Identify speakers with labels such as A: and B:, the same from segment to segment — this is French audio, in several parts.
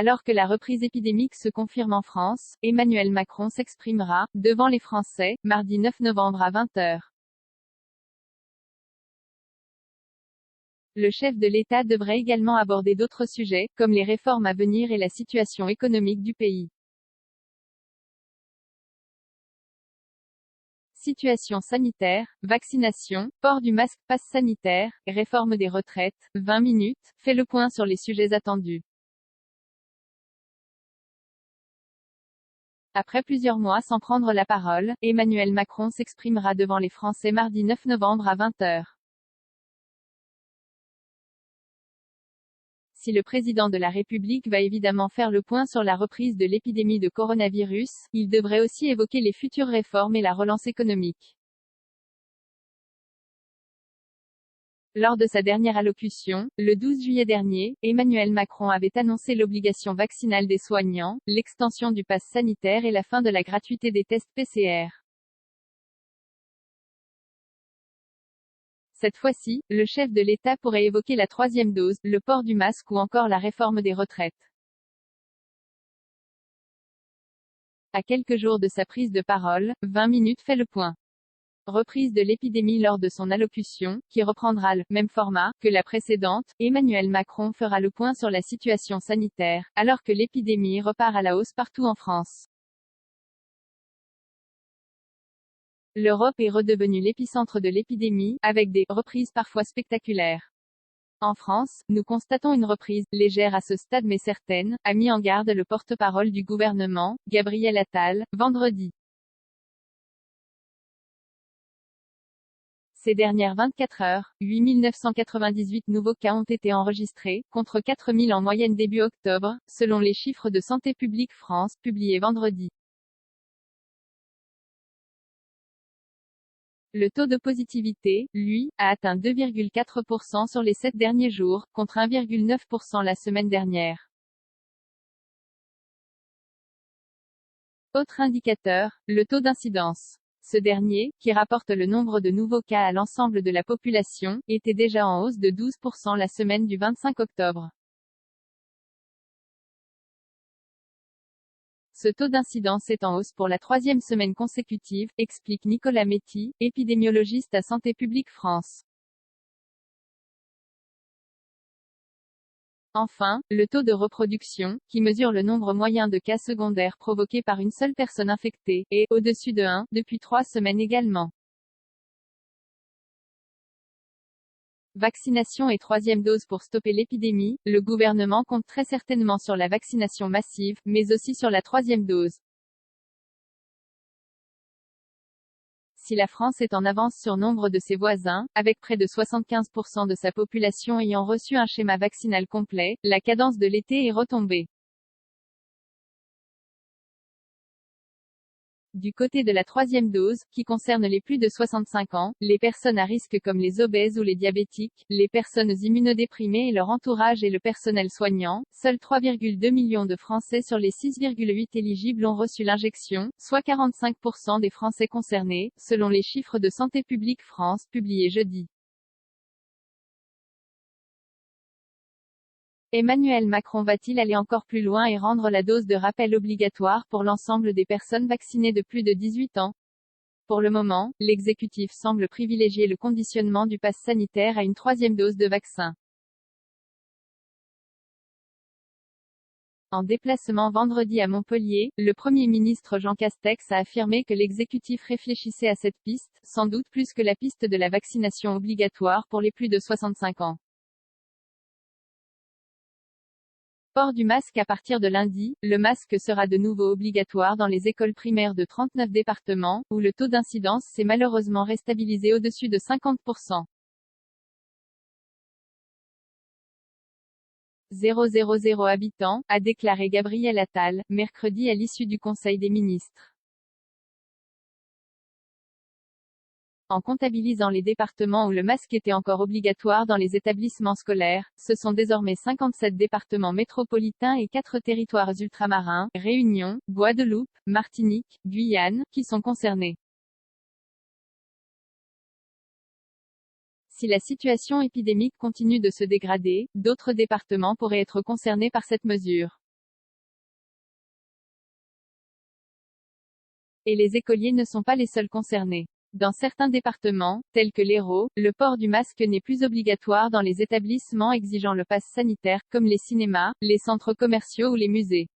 A: Alors que la reprise épidémique se confirme en France, Emmanuel Macron s'exprimera, devant les Français, mardi 9 novembre à 20 heures. Le chef de l'État devrait également aborder d'autres sujets, comme les réformes à venir et la situation économique du pays. Situation sanitaire, vaccination, port du masque, passe sanitaire, réforme des retraites, 20 minutes, fait le point sur les sujets attendus. Après plusieurs mois sans prendre la parole, Emmanuel Macron s'exprimera devant les Français mardi 9 novembre à 20 heures. Si le président de la République va évidemment faire le point sur la reprise de l'épidémie de coronavirus, il devrait aussi évoquer les futures réformes et la relance économique. Lors de sa dernière allocution, le 12 juillet dernier, Emmanuel Macron avait annoncé l'obligation vaccinale des soignants, l'extension du pass sanitaire et la fin de la gratuité des tests PCR. Cette fois-ci, le chef de l'État pourrait évoquer la troisième dose, le port du masque ou encore la réforme des retraites. À quelques jours de sa prise de parole, 20 minutes fait le point. Reprise de l'épidémie lors de son allocution, qui reprendra le même format que la précédente, Emmanuel Macron fera le point sur la situation sanitaire, alors que l'épidémie repart à la hausse partout en France. L'Europe est redevenue l'épicentre de l'épidémie, avec des reprises parfois spectaculaires. En France, nous constatons une reprise, légère à ce stade mais certaine, a mis en garde le porte-parole du gouvernement, Gabriel Attal, vendredi. Ces dernières 24 heures, 8 998 nouveaux cas ont été enregistrés, contre 4 000 en moyenne début octobre, selon les chiffres de Santé publique France, publiés vendredi. Le taux de positivité, lui, a atteint 2,4% sur les 7 derniers jours, contre 1,9% la semaine dernière. Autre indicateur, le taux d'incidence. Ce dernier, qui rapporte le nombre de nouveaux cas à l'ensemble de la population, était déjà en hausse de 12% la semaine du 25 octobre. Ce taux d'incidence est en hausse pour la troisième semaine consécutive, explique Nicolas Méty, épidémiologiste à Santé publique France. Enfin, le taux de reproduction, qui mesure le nombre moyen de cas secondaires provoqués par une seule personne infectée, est au-dessus de 1, depuis 3 semaines également. Vaccination et troisième dose pour stopper l'épidémie, le gouvernement compte très certainement sur la vaccination massive, mais aussi sur la troisième dose. Si la France est en avance sur nombre de ses voisins, avec près de 75% de sa population ayant reçu un schéma vaccinal complet, la cadence de l'été est retombée. Du côté de la troisième dose, qui concerne les plus de 65 ans, les personnes à risque comme les obèses ou les diabétiques, les personnes immunodéprimées et leur entourage et le personnel soignant, seuls 3,2 millions de Français sur les 6,8 éligibles ont reçu l'injection, soit 45% des Français concernés, selon les chiffres de Santé publique France, publiés jeudi. Emmanuel Macron va-t-il aller encore plus loin et rendre la dose de rappel obligatoire pour l'ensemble des personnes vaccinées de plus de 18 ans? Pour le moment, l'exécutif semble privilégier le conditionnement du pass sanitaire à une troisième dose de vaccin. En déplacement vendredi à Montpellier, le Premier ministre Jean Castex a affirmé que l'exécutif réfléchissait à cette piste, sans doute plus que la piste de la vaccination obligatoire pour les plus de 65 ans. Port du masque à partir de lundi, le masque sera de nouveau obligatoire dans les écoles primaires de 39 départements, où le taux d'incidence s'est malheureusement restabilisé au-dessus de 50%. 000 habitants, a déclaré Gabriel Attal, mercredi à l'issue du Conseil des ministres. En comptabilisant les départements où le masque était encore obligatoire dans les établissements scolaires, ce sont désormais 57 départements métropolitains et 4 territoires ultramarins, Réunion, Guadeloupe, Martinique, Guyane, qui sont concernés. Si la situation épidémique continue de se dégrader, d'autres départements pourraient être concernés par cette mesure. et les écoliers ne sont pas les seuls concernés. Dans certains départements, tels que l'Hérault, le port du masque n'est plus obligatoire dans les établissements exigeant le pass sanitaire, comme les cinémas, les centres commerciaux ou les musées.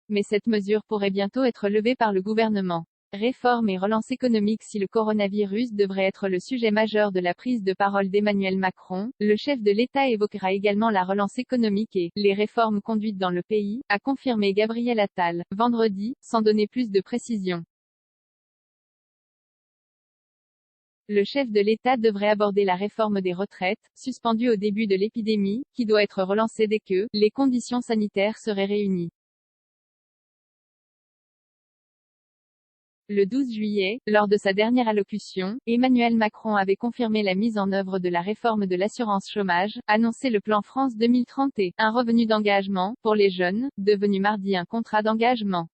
A: Mais cette mesure pourrait bientôt être levée par le gouvernement. Réforme et relance économique. Si le coronavirus devrait être le sujet majeur de la prise de parole d'Emmanuel Macron, le chef de l'État évoquera également la relance économique et les réformes conduites dans le pays, a confirmé Gabriel Attal, vendredi, sans donner plus de précisions. Le chef de l'État devrait aborder la réforme des retraites, suspendue au début de l'épidémie, qui doit être relancée dès que les conditions sanitaires seraient réunies. Le 12 juillet, lors de sa dernière allocution, Emmanuel Macron avait confirmé la mise en œuvre de la réforme de l'assurance chômage, annoncé le plan France 2030 et un revenu d'engagement, pour les jeunes, devenu mardi un contrat d'engagement.